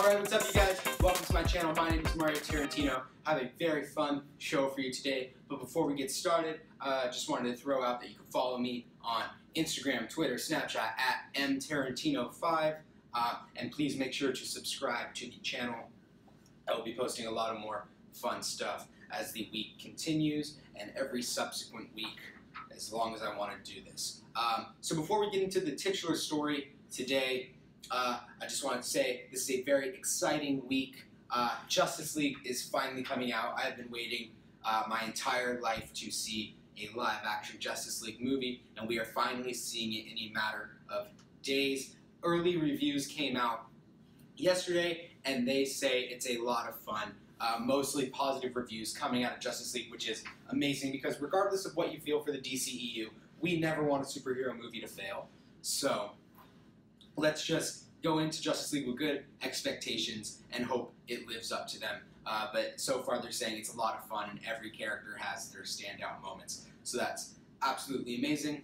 Alright, what's up you guys? Welcome to my channel. My name is Tarantino. I have a very fun show for you today. But before we get started, just wanted to throw out that you can follow me on Instagram, Twitter, Snapchat at mtarantino5. And please make sure to subscribe to the channel. I will be posting a lot of more fun stuff as the week continues and every subsequent week as long as I want to do this. So before we get into the titular story today, I just wanted to say this is a very exciting week. Justice League is finally coming out. I have been waiting my entire life to see a live-action Justice League movie, and we are finally seeing it in a matter of days. Early reviews came out yesterday, and they say it's a lot of fun. Mostly positive reviews coming out of Justice League, which is amazing because regardless of what you feel for the DCEU, we never want a superhero movie to fail. So let's just go into Justice League with good expectations and hope it lives up to them. But so far they're saying it's a lot of fun and every character has their standout moments. So that's absolutely amazing.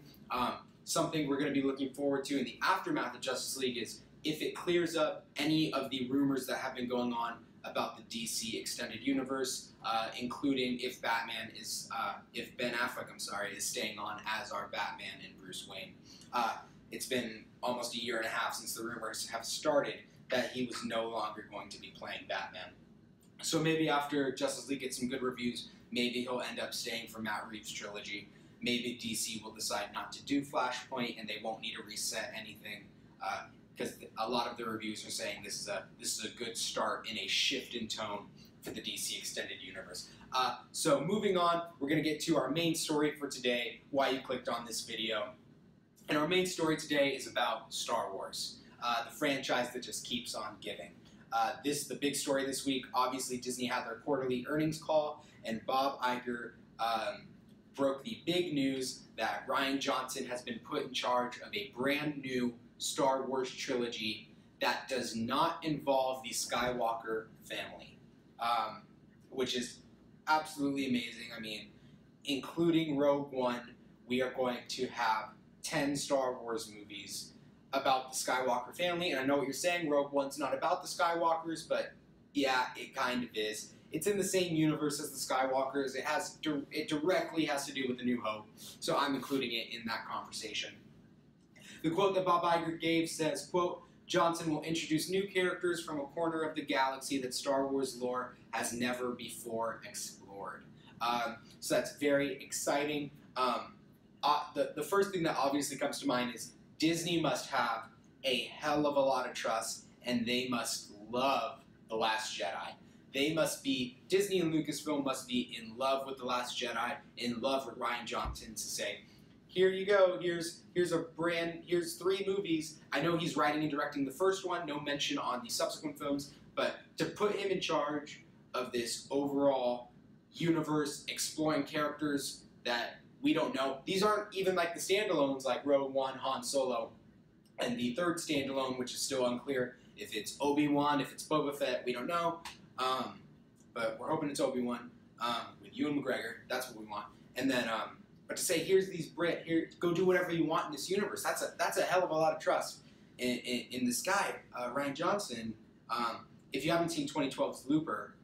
Something we're going to be looking forward to in the aftermath of Justice League is if it clears up any of the rumors that have been going on about the DC Extended Universe, including if Ben Affleck, is staying on as our Batman and Bruce Wayne. It's been almost a year and a half since the rumors have started that he was no longer going to be playing Batman. So maybe after Justice League gets some good reviews, maybe he'll end up staying for Matt Reeves' trilogy. Maybe DC will decide not to do Flashpoint and they won't need to reset anything. Because a lot of the reviews are saying this is a good start in a shift in tone for the DC Extended Universe. So moving on, we're going to get to our main story for today, why you clicked on this video. And our main story today is about Star Wars, the franchise that just keeps on giving. The big story this week, obviously Disney had their quarterly earnings call, and Bob Iger broke the big news that Rian Johnson has been put in charge of a brand new Star Wars Trilogy that does not involve the Skywalker family, which is absolutely amazing. I mean, including Rogue One, we are going to have 10 Star Wars movies about the Skywalker family, and I know what you're saying, Rogue One's not about the Skywalkers, but yeah, it kind of is. It's in the same universe as the Skywalkers. It directly has to do with A New Hope, so I'm including it in that conversation. The quote that Bob Iger gave says, quote, "Johnson will introduce new characters from a corner of the galaxy that Star Wars lore has never before explored." So that's very exciting. The first thing that obviously comes to mind is Disney must have a hell of a lot of trust, and they must love The Last Jedi. Disney and Lucasfilm must be in love with The Last Jedi, in love with Rian Johnson to say, here you go, here's 3 movies. I know he's writing and directing the first one, no mention on the subsequent films, but to put him in charge of this overall universe, exploring characters that we don't know. These aren't even like the standalones like Rogue One, Han Solo, and the third standalone, which is still unclear if it's Obi-Wan, if it's Boba Fett, we don't know. But we're hoping it's Obi-Wan with Ewan McGregor. That's what we want. And then, but to say here's these here, go do whatever you want in this universe. That's a hell of a lot of trust in this guy, Rian Johnson. If you haven't seen 2012's Looper,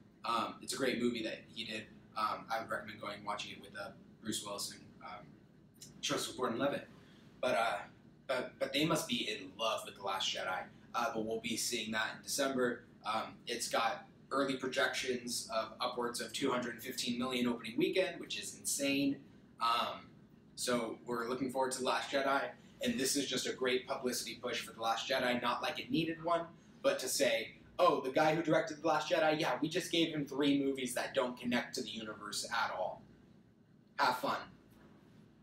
it's a great movie that he did. I would recommend going and watching it with Bruce Willis and Joseph Gordon-Levitt. But they must be in love with The Last Jedi. But we'll be seeing that in December. It's got early projections of upwards of 215 million opening weekend, which is insane. So we're looking forward to The Last Jedi, and this is just a great publicity push for The Last Jedi, not like it needed one, but to say, oh, the guy who directed The Last Jedi, yeah, we just gave him 3 movies that don't connect to the universe at all. Have fun.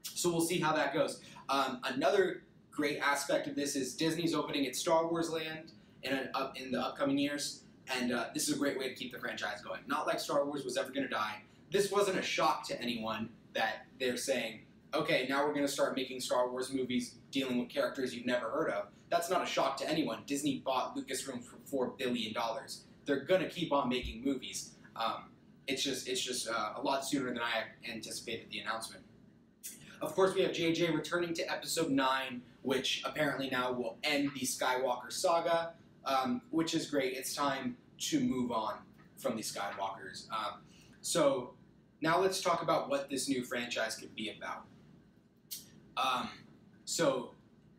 So we'll see how that goes. Another great aspect of this is Disney's opening its Star Wars Land in the upcoming years, and this is a great way to keep the franchise going. Not like Star Wars was ever going to die. This wasn't a shock to anyone that they're saying, okay, now we're going to start making Star Wars movies dealing with characters you've never heard of. That's not a shock to anyone. Disney bought Lucasfilm for $4 billion. They're going to keep on making movies. It's just a lot sooner than I anticipated the announcement. Of course, we have JJ returning to Episode 9, which apparently now will end the Skywalker saga. which is great. It's time to move on from the Skywalkers. So now let's talk about what this new franchise could be about. So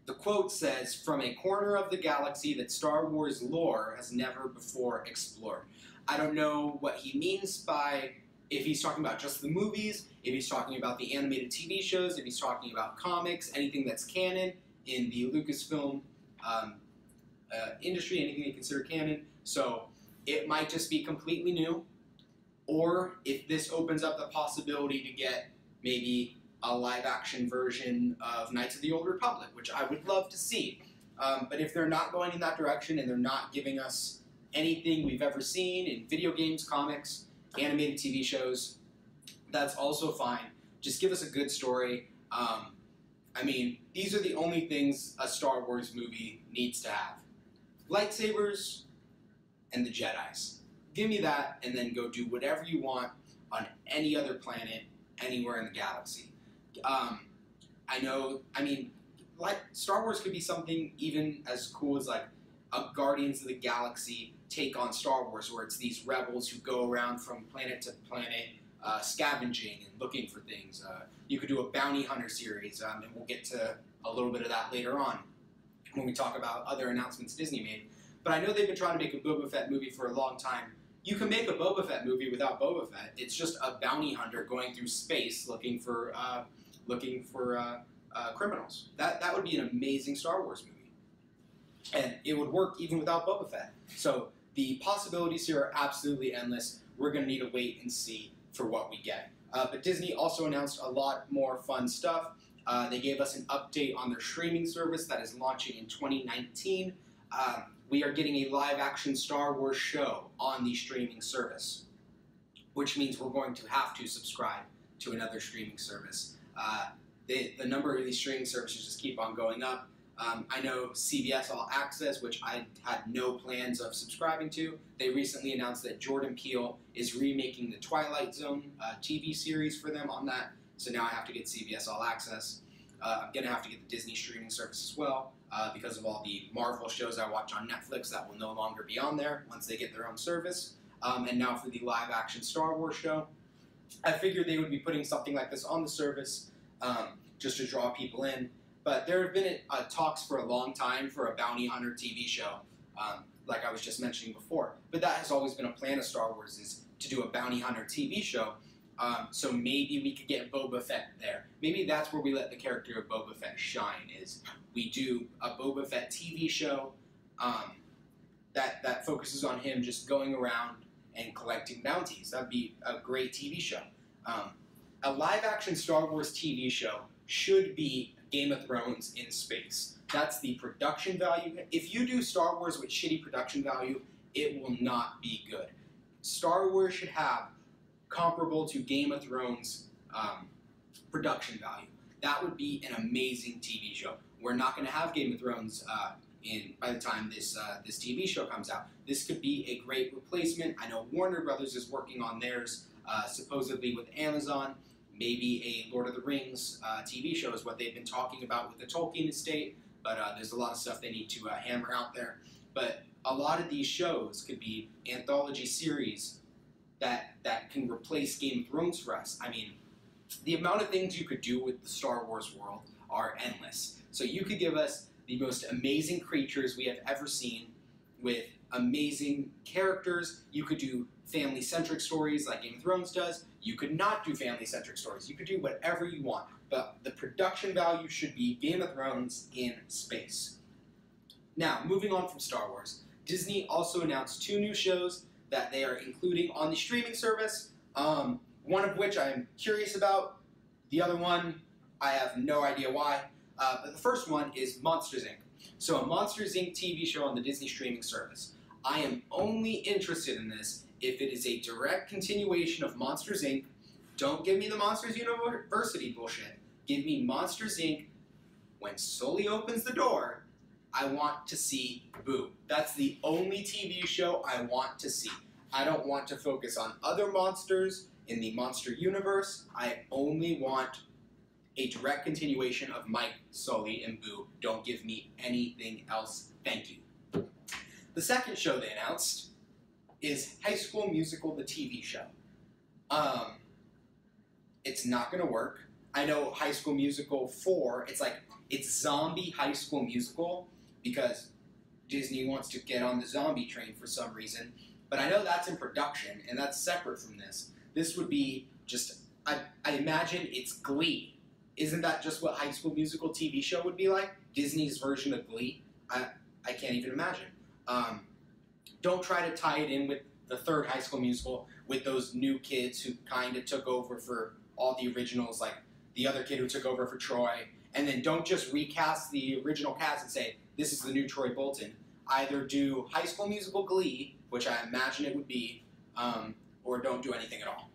the quote says, "From a corner of the galaxy that Star Wars lore has never before explored." I don't know what he means by, if he's talking about just the movies, if he's talking about the animated TV shows, if he's talking about comics, anything that's canon in the Lucasfilm industry, anything they consider canon. So it might just be completely new, or if this opens up the possibility to get maybe a live-action version of Knights of the Old Republic, which I would love to see. But if they're not going in that direction and they're not giving us anything we've ever seen in video games, comics, animated TV shows, that's also fine. Just give us a good story. I mean, these are the only things a Star Wars movie needs to have. Lightsabers and the Jedis. Give me that, and then go do whatever you want on any other planet, anywhere in the galaxy. Like Star Wars could be something even as cool as like a Guardians of the Galaxy take on Star Wars, where it's these rebels who go around from planet to planet, scavenging and looking for things. You could do a bounty hunter series, and we'll get to a little bit of that later on when we talk about other announcements Disney made. But I know they've been trying to make a Boba Fett movie for a long time. You can make a Boba Fett movie without Boba Fett. It's just a bounty hunter going through space looking for criminals. That would be an amazing Star Wars movie, and it would work even without Boba Fett. So the possibilities here are absolutely endless. We're going to need to wait and see for what we get. But Disney also announced a lot more fun stuff. They gave us an update on their streaming service that is launching in 2019. We are getting a live-action Star Wars show on the streaming service, which means we're going to have to subscribe to another streaming service. The number of these streaming services just keep on going up. I know CBS All Access, which I had no plans of subscribing to, they recently announced that Jordan Peele is remaking the Twilight Zone TV series for them on that, so now I have to get CBS All Access. I'm going to have to get the Disney streaming service as well, because of all the Marvel shows I watch on Netflix that will no longer be on there once they get their own service. And now for the live-action Star Wars show, I figured they would be putting something like this on the service just to draw people in. But there have been talks for a long time for a bounty hunter TV show, like I was just mentioning before. But that has always been a plan of Star Wars, is to do a bounty hunter TV show. So maybe we could get Boba Fett there. Maybe that's where we let the character of Boba Fett shine, is we do a Boba Fett TV show that focuses on him just going around and collecting bounties. That would be a great TV show. A live-action Star Wars TV show should be Game of Thrones in space. That's the production value. If you do Star Wars with shitty production value, it will not be good. Star Wars should have comparable to Game of Thrones production value. That would be an amazing TV show. We're not going to have Game of Thrones by the time this TV show comes out. This could be a great replacement. I know Warner Brothers is working on theirs, supposedly with Amazon. Maybe a Lord of the Rings TV show is what they've been talking about with the Tolkien estate, but there's a lot of stuff they need to hammer out there. But a lot of these shows could be anthology series that can replace Game of Thrones for us. I mean, the amount of things you could do with the Star Wars world are endless. So you could give us the most amazing creatures we have ever seen with amazing characters. You could do family-centric stories like Game of Thrones does. You could not do family-centric stories. You could do whatever you want. But the production value should be Game of Thrones in space. Now, moving on from Star Wars, Disney also announced 2 new shows that they are including on the streaming service, one of which I am curious about. The other one, I have no idea why. But the first one is Monsters, Inc. So a Monsters, Inc. TV show on the Disney streaming service. I am only interested in this if it is a direct continuation of Monsters, Inc. Don't give me the Monsters University bullshit. Give me Monsters, Inc. When Sully opens the door, I want to see Boo. That's the only TV show I want to see. I don't want to focus on other monsters in the monster universe. I only want a direct continuation of Mike, Sully, and Boo. Don't give me anything else. Thank you. The second show they announced is High School Musical, the TV show. It's not going to work. I know High School Musical 4, it's zombie High School Musical because Disney wants to get on the zombie train for some reason. But I know that's in production, and that's separate from this. This would be just, I imagine it's Glee. Isn't that just what High School Musical TV show would be like? Disney's version of Glee? I can't even imagine. Don't try to tie it in with the third High School Musical with those new kids who kind of took over for all the originals, like the other kid who took over for Troy. And then don't just recast the original cast and say, this is the new Troy Bolton. Either do High School Musical Glee, which I imagine it would be, or don't do anything at all.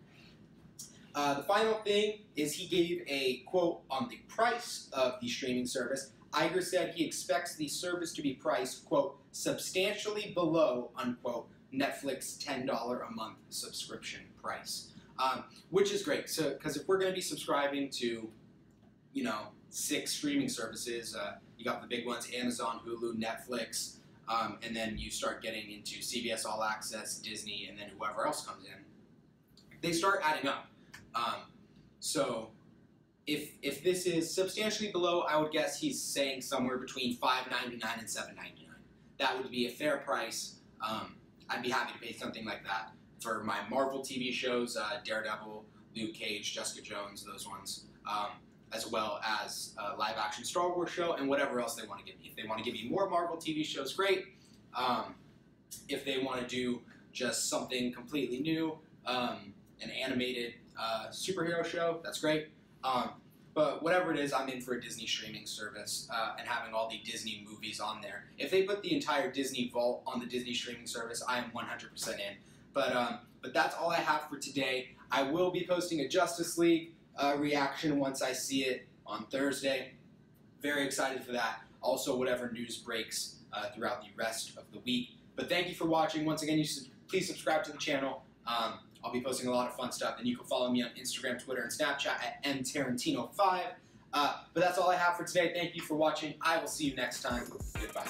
The final thing is he gave a quote on the price of the streaming service. Iger said he expects the service to be priced, quote, substantially below, unquote, Netflix $10 a month subscription price, which is great. So, because if we're going to be subscribing to, 6 streaming services, you got the big ones, Amazon, Hulu, Netflix, and then you start getting into CBS All Access, Disney, and then whoever else comes in. They start adding up. So if this is substantially below, I would guess he's saying somewhere between $5.99 and $7.99. That would be a fair price. I'd be happy to pay something like that for my Marvel TV shows, Daredevil, Luke Cage, Jessica Jones, those ones, as well as a live-action Star Wars show and whatever else they want to give me. If they want to give me more Marvel TV shows, great. If they want to do just something completely new, an animated superhero show, that's great. But whatever it is, I'm in for a Disney streaming service and having all the Disney movies on there. If they put the entire Disney vault on the Disney streaming service, I am 100% in. But that's all I have for today. I will be posting a Justice League reaction once I see it on Thursday. Very excited for that. Also, whatever news breaks throughout the rest of the week. But thank you for watching. Once again, please subscribe to the channel. I'll be posting a lot of fun stuff, and you can follow me on Instagram, Twitter, and Snapchat at mtarantino5. But that's all I have for today. Thank you for watching. I will see you next time. Goodbye.